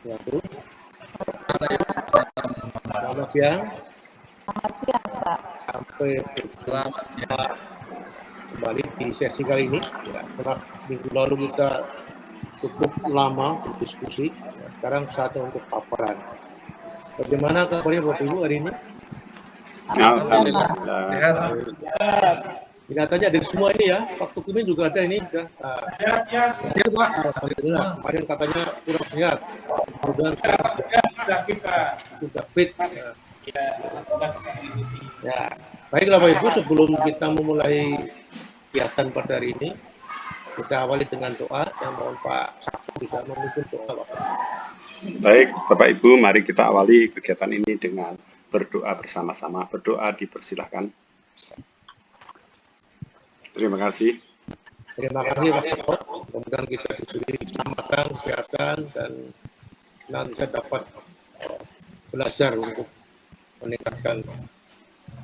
Ya, Bu. Selamat siang. Selamat siang, Pak. Sampai berjumpa kembali di sesi kali ini. Ya, setelah minggu lalu kita cukup lama berdiskusi, ya, sekarang saatnya untuk paparan. Bagaimana kabarnya Bapak Ibu hari ini? Alhamdulillah. Sehat. Lihat aja dari semua ini ya, waktu ini juga ada ini sudah. Alhamdulillah, kemarin katanya kurang sehat. Kemudian sudah fit. Ya, baiklah Bapak Ibu, sebelum kita memulai kegiatan pada hari ini, kita awali dengan doa. Saya mohon Pak Sabtu bisa memimpin doa, Pak. Baik, Bapak Ibu, mari kita awali kegiatan ini dengan berdoa bersama-sama. Berdoa dipersilahkan. Terima kasih. Terima kasih Pak Sabtu. Kemudian kita diberi keselamatan, kesehatan, dan nanti saya dapat belajar untuk meningkatkan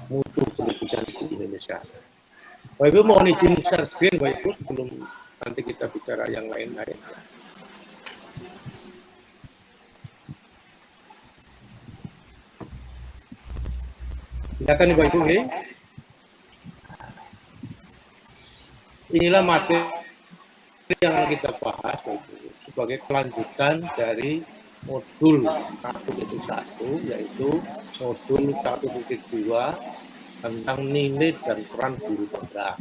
mutu pendidikan di Indonesia. Bapak Ibu mohon izin share screen Bapak Ibu sebelum nanti kita bicara yang lain-lain. Silakan nih Bapak Ibu ini. Inilah materi yang kita bahas Bapak Ibu, sebagai kelanjutan dari modul 1.1 yaitu modul 1.2 tentang nilai dan peran guru penggerak.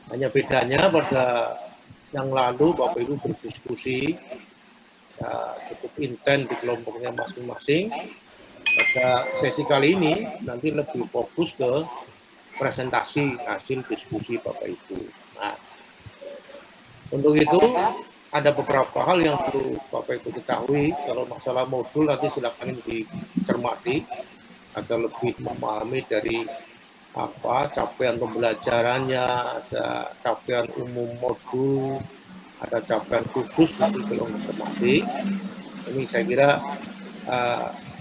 Hanya bedanya pada yang lalu Bapak Ibu berdiskusi ya, cukup intens di kelompoknya masing-masing. Pada sesi kali ini nanti lebih fokus ke presentasi hasil diskusi Bapak Ibu. Nah, untuk itu ada beberapa hal yang perlu Bapak Ibu ketahui. Kalau masalah modul nanti silakan dicermati agar lebih memahami dari apa capaian pembelajarannya, ada capaian umum modul, ada capaian khusus nanti kalau mencermati. Ini saya kira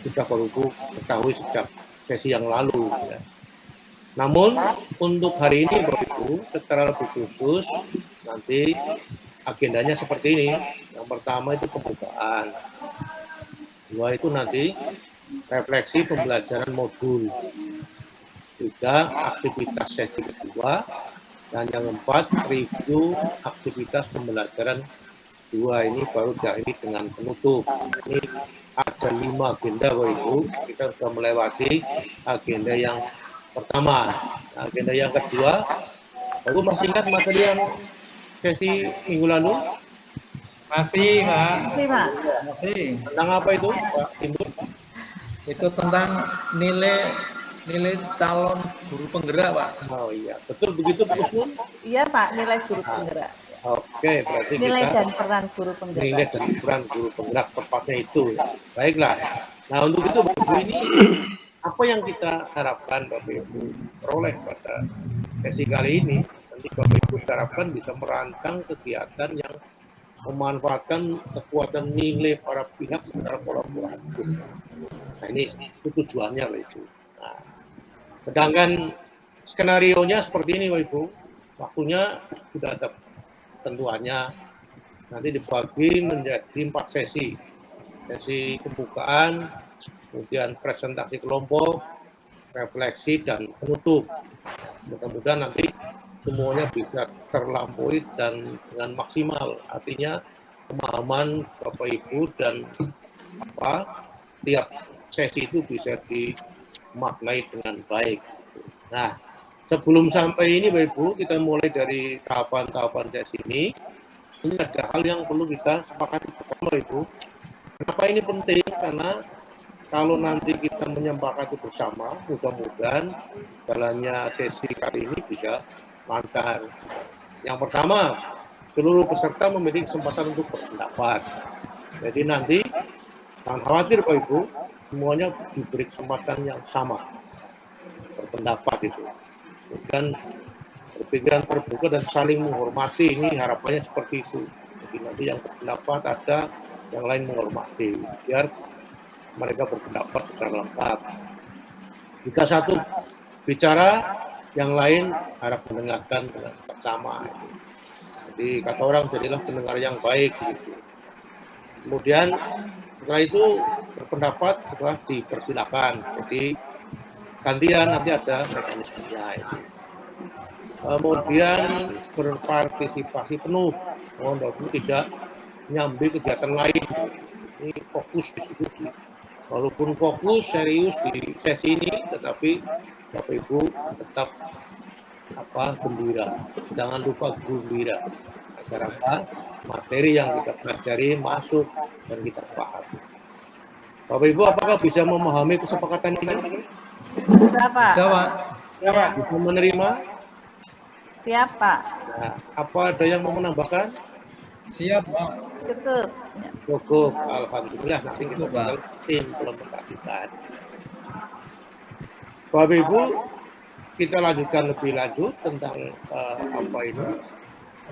sudah Bapak Ibu ketahui sejak sesi yang lalu. Ya. Namun untuk hari ini Bapak Ibu secara lebih khusus nanti agendanya seperti ini. Yang pertama itu pembukaan. Dua itu nanti refleksi pembelajaran modul. Tiga, aktivitas sesi kedua. Dan yang keempat, review aktivitas pembelajaran dua ini baru diakhiri dengan penutup. Ini ada 5 agenda Bapak Ibu. Kita sudah melewati agenda yang pertama. Nah, agenda yang kedua, Bapak Ibu masih ingat materi yang sesi minggu lalu? Masih, Pak. Masih. Tentang apa itu, Pak Timbul? Itu tentang nilai calon guru penggerak, Pak. Oh iya, betul begitu Pak Usmun? Iya, Pak, nilai guru penggerak. Oke, berarti nilai kita dan peran guru penggerak. nilai dan peran guru penggerak tepatnya itu. Baiklah. Nah, untuk itu Bapak Ibu ini apa yang kita harapkan Bapak Ibu peroleh pada sesi kali ini? Nanti Bapak Ibu harapkan bisa merancang kegiatan yang memanfaatkan kekuatan nilai para pihak secara kolaboratif. Nah, ini itu tujuannya Bapak Ibu. Nah, sedangkan skenario-nya seperti ini Bapak Ibu. Waktunya sudah ada tentuannya, nanti dibagi menjadi 4 sesi. Sesi pembukaan, kemudian presentasi kelompok, refleksi, dan penutup. Mudah-mudahan nanti semuanya bisa terlampaui dan dengan maksimal. Artinya pemahaman Bapak Ibu dan tiap sesi itu bisa dimaknai dengan baik. Nah, sebelum sampai ini Bapak Ibu, kita mulai dari tahapan-tahapan sesi ini ada hal yang perlu kita sepakati bersama Ibu. Kenapa ini penting? Karena kalau nanti kita menyepakati bersama, mudah-mudahan jalannya sesi kali ini bisa lancar. Yang pertama, seluruh peserta memiliki kesempatan untuk berpendapat. Jadi nanti jangan khawatir Pak Ibu, semuanya diberi kesempatan yang sama berpendapat itu. Kemudian berpikiran terbuka dan saling menghormati, ini harapannya seperti itu. Jadi nanti yang berpendapat ada, yang lain menghormati, biar mereka berpendapat secara lengkap. Jika satu bicara, yang lain harap mendengarkan dengan seksama. Jadi kata orang, jadilah pendengar yang baik. Gitu. Kemudian setelah itu berpendapat setelah dipersilakan. Jadi gantian nanti ada mekanismenya itu. Kemudian berpartisipasi penuh, mohon Bapak Ibu tidak nyambi kegiatan lain. Ini fokus diskusi. Walaupun fokus serius di sesi ini, tetapi Bapak Ibu tetap gembira. Jangan lupa gembira agar materi yang kita pelajari masuk dan kita pahami. Bapak Ibu, apakah bisa memahami kesepakatan ini? Bisa, Pak. Bisa, Pak. Bisa menerima? Siap, Pak. Nah, apa ada yang mau menambahkan? Siap, Pak. Cukup. Ya. Cukup, alhamdulillah. Nanti kita Cukup, Pak. tinggal implementasikan. Bapak Ibu, kita lanjutkan lebih lanjut tentang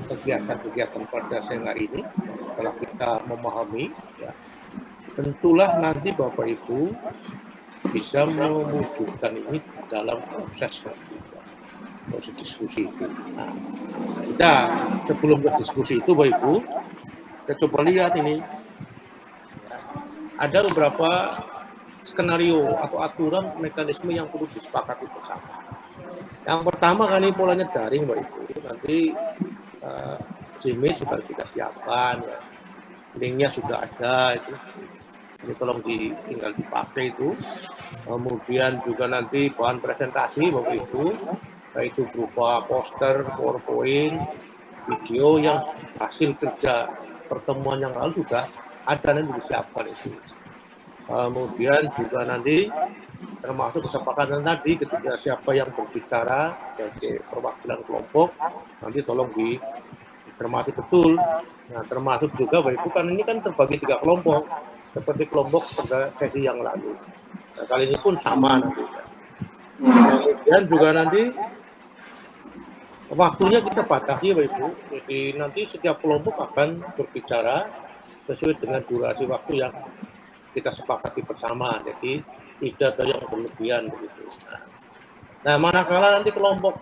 kegiatan-kegiatan pada siang hari ini. Setelah kita memahami, ya, tentulah nanti Bapak Ibu bisa mewujudkan ini dalam proses diskusi itu. Nah, kita sebelum ke diskusi itu, Bapak Ibu, kita coba lihat ini. Ada beberapa skenario atau aturan mekanisme yang perlu disepakati bersama. Yang pertama kan ini polanya daring, Bapak Ibu. Nanti Jimmy sudah kita siapkan, ya. Linknya sudah ada itu. Ini tolong tinggal dipakai itu. Kemudian juga nanti bahan presentasi, Bapak Ibu, yaitu berupa poster, PowerPoint, video yang hasil kerja pertemuan yang lalu sudah ada dan disiapkan itu. Kemudian juga nanti termasuk kesepakatan tadi ketika siapa yang berbicara sebagai perwakilan kelompok, nanti tolong dicermati betul. Nah, termasuk juga Bapak Ibu kan ini kan terbagi 3 kelompok seperti kelompok pada sesi yang lalu. Nah, kali ini pun sama nanti. Kemudian juga nanti waktunya kita batasi, Bapak Ibu. Jadi nanti setiap kelompok akan berbicara sesuai dengan durasi waktu yang kita sepakati bersama. Jadi tidak ada yang berlebihan begitu. Nah, manakala nanti kelompok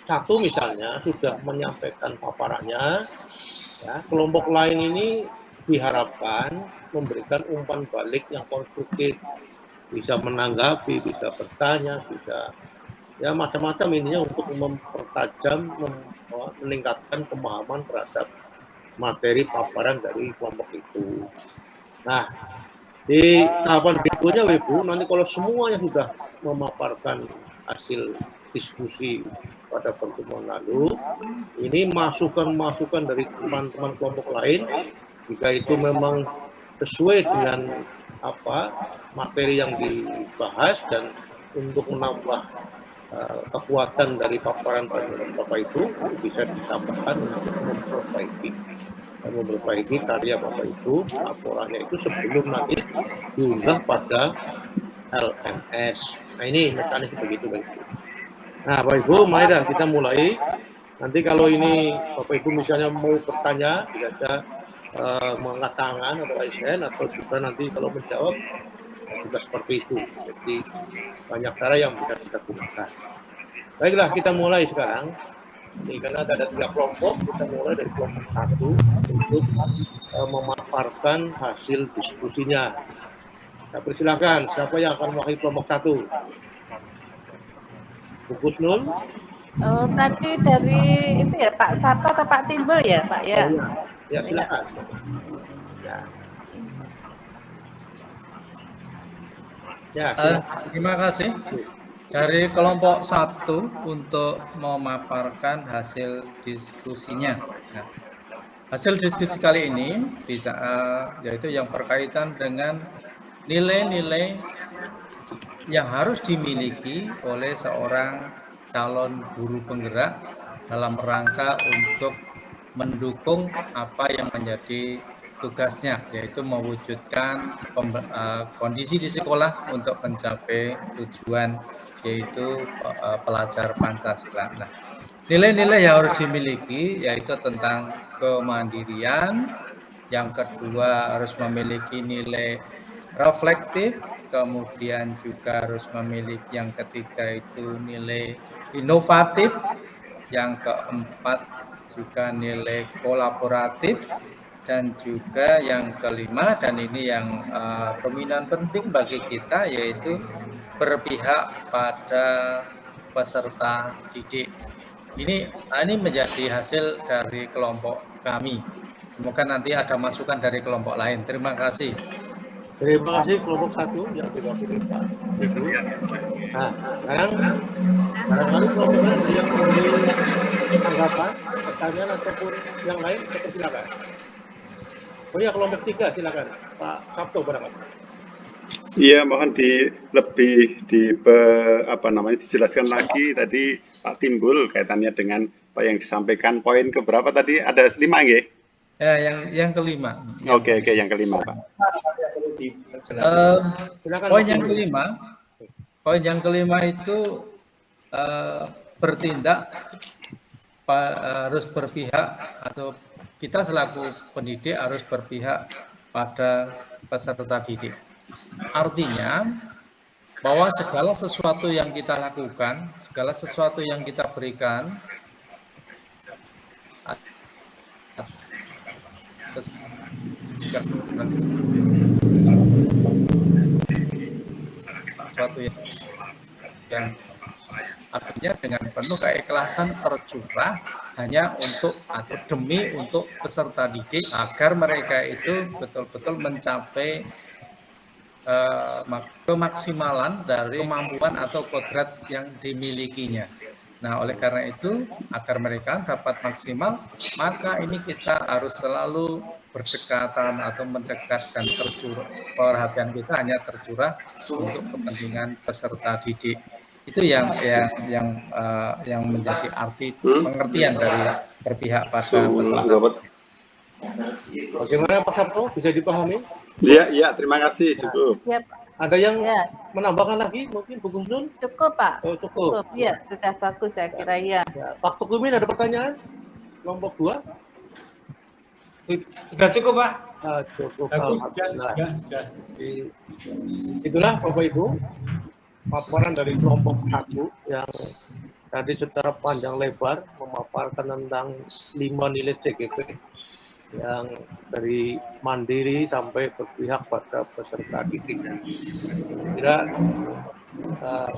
1 misalnya sudah menyampaikan paparannya, ya, kelompok lain ini diharapkan memberikan umpan balik yang konstruktif, bisa menanggapi, bisa bertanya, bisa ya macam-macam intinya untuk mempertajam, meningkatkan pemahaman terhadap materi paparan dari kelompok itu. Nah, di tahapan berikutnya, Ibu, nanti kalau semuanya sudah memaparkan hasil diskusi pada pertemuan lalu, ini masukan-masukan dari teman-teman kelompok lain, jika itu memang sesuai dengan materi yang dibahas dan untuk menambah kekuatan dari paparan Bapak itu bisa ditambahkan untuk memperbaiki karya Bapak Ibu, laporannya itu sebelum nanti diunggah pada LMS. Nah, ini mekanisme begitu, Bapak Ibu. Nah, Bapak Ibu, mari kita mulai. Nanti kalau ini Bapak Ibu misalnya mau bertanya, bisa mengangkat tangan atau raise hand, atau juga nanti kalau menjawab juga seperti itu. Jadi banyak cara yang bisa kita gunakan. Baiklah, kita mulai sekarang. Ini karena ada 3 kelompok, kita mulai dari kelompok 1 untuk memaparkan hasil diskusinya. Saya persilakan, siapa yang akan mewakili kelompok 1? Bu Kusnul? Oh, tadi dari itu ya Pak Sarto atau Pak Timbul ya, Pak ya? Ya, silakan. Ya. Ya, Terima kasih dari kelompok 1 untuk memaparkan hasil diskusinya. Nah, hasil diskusi kali ini bisa yaitu yang berkaitan dengan nilai-nilai yang harus dimiliki oleh seorang calon guru penggerak dalam rangka untuk mendukung apa yang menjadi tugasnya, yaitu mewujudkan kondisi di sekolah untuk mencapai tujuan, yaitu pelajar Pancasila. Nah, nilai-nilai yang harus dimiliki yaitu tentang kemandirian, yang kedua harus memiliki nilai reflektif, kemudian juga harus memiliki yang ketiga itu nilai inovatif, yang keempat juga nilai kolaboratif, dan juga yang kelima, dan ini yang dominan penting bagi kita, yaitu berpihak pada peserta didik. Ini menjadi hasil dari kelompok kami. Semoga nanti ada masukan dari kelompok lain. Terima kasih. Terima kasih kelompok 1 yang diwakili Pak Ibu. Nah, sekarang barangkali kelompok lain ada yang memberi tanggapan, pertanyaan ataupun yang lain, silakan. Oh ya, kelompok 3 silakan Pak Sabto barangkali. Iya, mohon dijelaskan lagi tadi Pak Timbul kaitannya dengan apa yang disampaikan poin keberapa tadi, ada 5 nggih? Ya, yang kelima. Oke, yang kelima Pak. Poin yang kelima itu bertindak harus berpihak, atau kita selaku pendidik harus berpihak pada peserta didik. Artinya bahwa segala sesuatu yang kita lakukan, segala sesuatu yang kita berikan, sesuatu yang artinya dengan penuh keikhlasan tercurah hanya untuk atau demi untuk peserta didik, agar mereka itu betul-betul mencapai kemaksimalan dari kemampuan atau kodrat yang dimilikinya. Nah, oleh karena itu, agar mereka dapat maksimal, maka ini kita harus selalu berdekatan atau mendekat, dan perhatian kita hanya tercurah untuk kepentingan peserta didik. Itu yang menjadi arti pengertian dari berpihak pada peserta. Bagaimana Pak Sabto, bisa dipahami? Iya, terima kasih, cukup. Ya, Ada yang menambahkan lagi mungkin Bu Gusnul? cukup Pak. Oh, cukup. Ya, sudah bagus saya kira ya. Pak Tukumin ada pertanyaan? Kelompok 2? Sudah cukup Pak. Cukup. Bagus, Alhamdulillah. ya. Itulah Bapak Ibu paparan dari kelompok 1 yang tadi secara panjang lebar memaparkan tentang 5 nilai CGP yang dari mandiri sampai berpihak pada peserta didik. Kira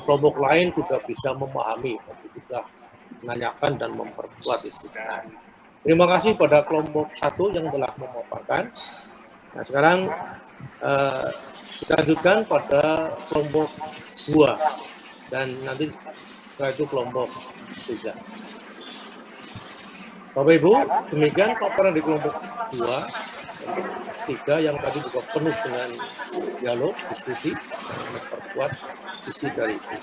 kelompok lain sudah bisa memahami, tapi sudah menanyakan dan memperkuat itu. Terima kasih pada kelompok 1 yang telah memaparkan. Nah, sekarang kita lanjutkan pada kelompok 2 dan nanti setelah itu kelompok 3. Bapak Ibu, demikian paparan di kelompok 2 dan 3 yang tadi juga penuh dengan dialog, diskusi, dan memperkuat isi dari itu.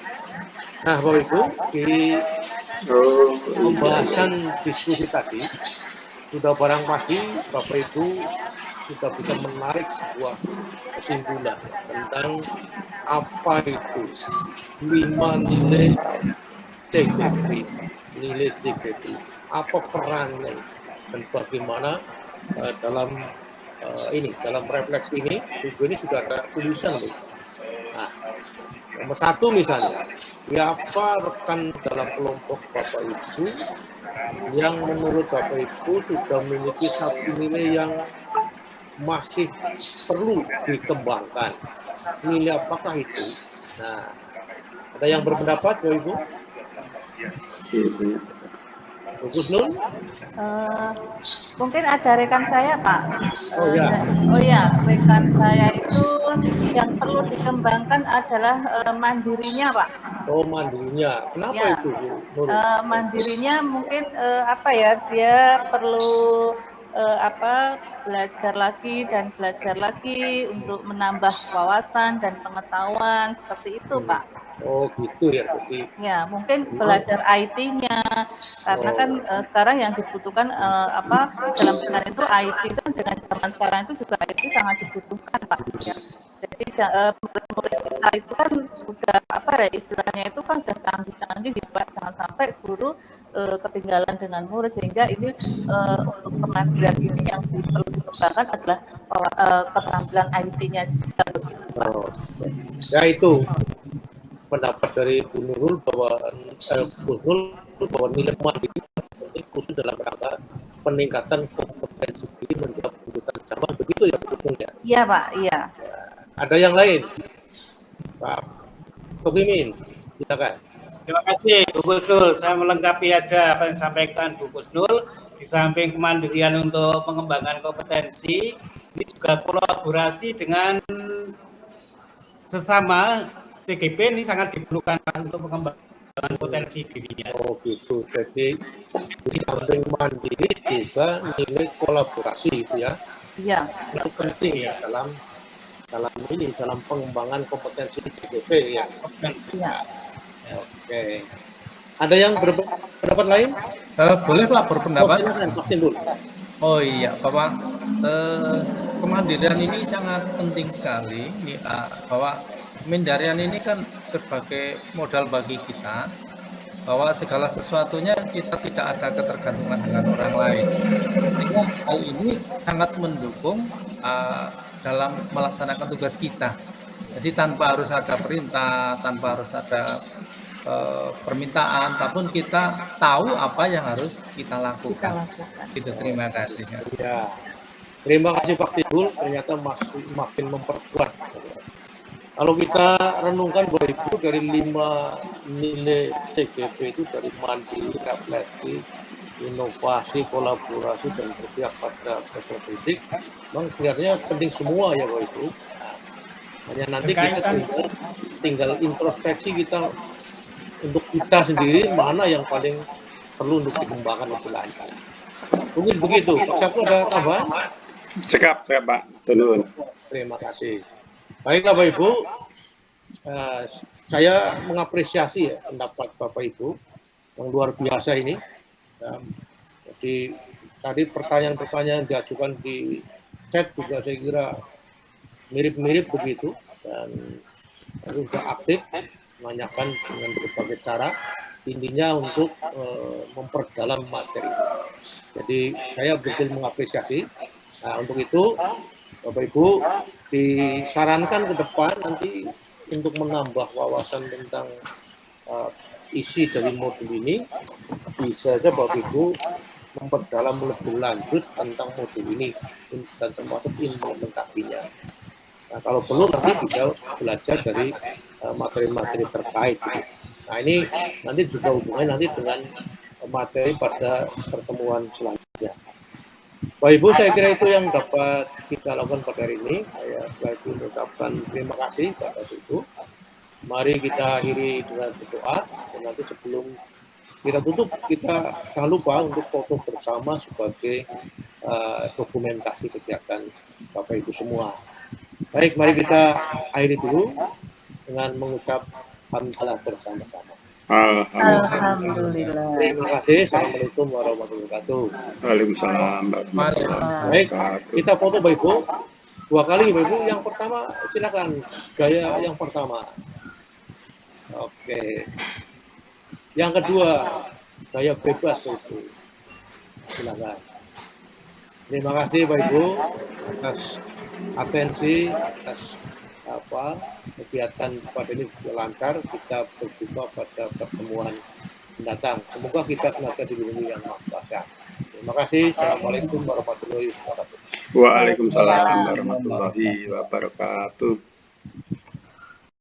Nah, Bapak Ibu, di pembahasan diskusi tadi, sudah barang pasti Bapak Ibu sudah bisa menarik sebuah kesimpulan tentang apa itu 5 nilai CGP, nilai CGP. Apa perannya dan bagaimana dalam refleksi ini sudah ada tulisan. Nah, nomor 1 misalnya, siapa rekan dalam kelompok Bapak Ibu yang menurut Bapak Ibu sudah memiliki satu nilai yang masih perlu dikembangkan? Nilai apakah itu? Nah, ada yang berpendapat Bapak Ibu? Bu Gusnul? Mungkin ada rekan saya Pak. Oh ya. Rekan saya itu yang perlu dikembangkan adalah mandirinya Pak. Oh, mandirinya. Kenapa Ya. itu Bu? Mandirinya mungkin dia perlu belajar lagi dan belajar lagi untuk menambah wawasan dan pengetahuan seperti itu Pak. Oh gitu ya, berarti. Ya, mungkin belajar IT-nya, karena kan sekarang yang dibutuhkan dalam dengan itu IT itu dengan zaman sekarang itu juga IT sangat dibutuhkan Pak. Ya. Jadi murid-murid kita itu kan sudah istilahnya itu kan sudah canggih-canggih, jangan sampai guru ketinggalan dengan murid, sehingga ini untuk kemandirian ini yang perlu dikembangkan adalah keterampilan IT-nya juga. Ya itu pendapat dari Bu Nurul bahwa nilai mandiri penting khusus dalam rangka peningkatan kompetensi diri menjawab kebutuhan begitu ya Bu Gusnul ya? Iya Pak, iya. Ada yang lain? Pak Togimin, silakan. Terima kasih Bu Gusnul. Saya melengkapi aja apa yang disampaikan Bu Gusnul. Di samping kemandirian untuk pengembangan kompetensi, ini juga kolaborasi dengan sesama TGP ini sangat diperlukan untuk pengembangan potensi dirinya. Oh gitu. Jadi di samping mandiri juga nilai kolaborasi itu ya. Iya. Itu penting ya dalam pengembangan kompetensi TGP ya. Iya. Oke. Ada yang berpendapat lain? Boleh Pak berpendapat? Silakan Pak Timbul. Oh iya, Bapak, kemandirian ini sangat penting sekali. Bahwa kemandirian ini kan sebagai modal bagi kita, bahwa segala sesuatunya kita tidak ada ketergantungan dengan orang lain. Sehingga hal ini sangat mendukung dalam melaksanakan tugas kita. Jadi tanpa harus ada perintah, tanpa harus ada permintaan, tapi kita tahu apa yang harus kita lakukan. Itu terima kasih. Ya, terima kasih Pak Timbul. Ternyata masih makin memperkuat. Kalau kita renungkan Bapak Ibu dari 5 nilai CGP itu dari mandiri, refleksi, inovasi, kolaborasi dan berpihak pada proses politik, memang kelihatannya penting semua ya Bapak Ibu. Nah, hanya nanti kita tinggal introspeksi kita untuk kita sendiri mana yang paling perlu untuk dikembangkan lebih lanjut. Mungkin begitu. Pak Syafru ada tambahan? Cekap Pak. Tenun. Terima kasih. Baiklah Bapak Ibu, saya mengapresiasi ya pendapat Bapak Ibu yang luar biasa ini. Jadi tadi pertanyaan-pertanyaan diajukan di chat juga saya kira mirip-mirip begitu dan juga aktif menanyakan dengan berbagai cara, intinya untuk memperdalam materi. Jadi saya betul mengapresiasi. Nah, untuk itu Bapak Ibu disarankan ke depan nanti untuk menambah wawasan tentang isi dari modul ini, bisa saja Bapak Ibu memperdalam lebih lanjut tentang modul ini dan termasuk implementasinya. Nah, kalau perlu nanti bisa belajar dari materi-materi terkait. Nah, ini nanti juga hubungannya nanti dengan materi pada pertemuan selanjutnya. Bapak Ibu, saya kira itu yang dapat kita lakukan pada hari ini. Saya sekali lagi mengucapkan terima kasih kepada Ibu. Mari kita akhiri dengan berdoa. Dan nanti sebelum kita tutup, kita jangan lupa untuk foto bersama sebagai dokumentasi kegiatan Bapak Ibu semua. Baik, mari kita akhiri dulu dengan mengucap hamdalah bersama-sama. Alhamdulillah. Terima kasih. Assalamualaikum warahmatullahi wabarakatuh. Waalaikumsalam warahmatullahi wabarakatuh. Kita foto Bapak Ibu 2 kali Bapak Ibu. Yang pertama silakan gaya yang pertama. Oke. Yang kedua gaya bebas Bapak Ibu. Silakan. Terima kasih Bapak Ibu atas atensi, atas kegiatan pada ini bisa lancar. Kita berjumpa pada pertemuan mendatang. Semoga kita senantiasa dilindungi yang Maha Kuasa. Terima kasih. Assalamualaikum warahmatullahi wabarakatuh. Waalaikumsalam warahmatullahi wabarakatuh.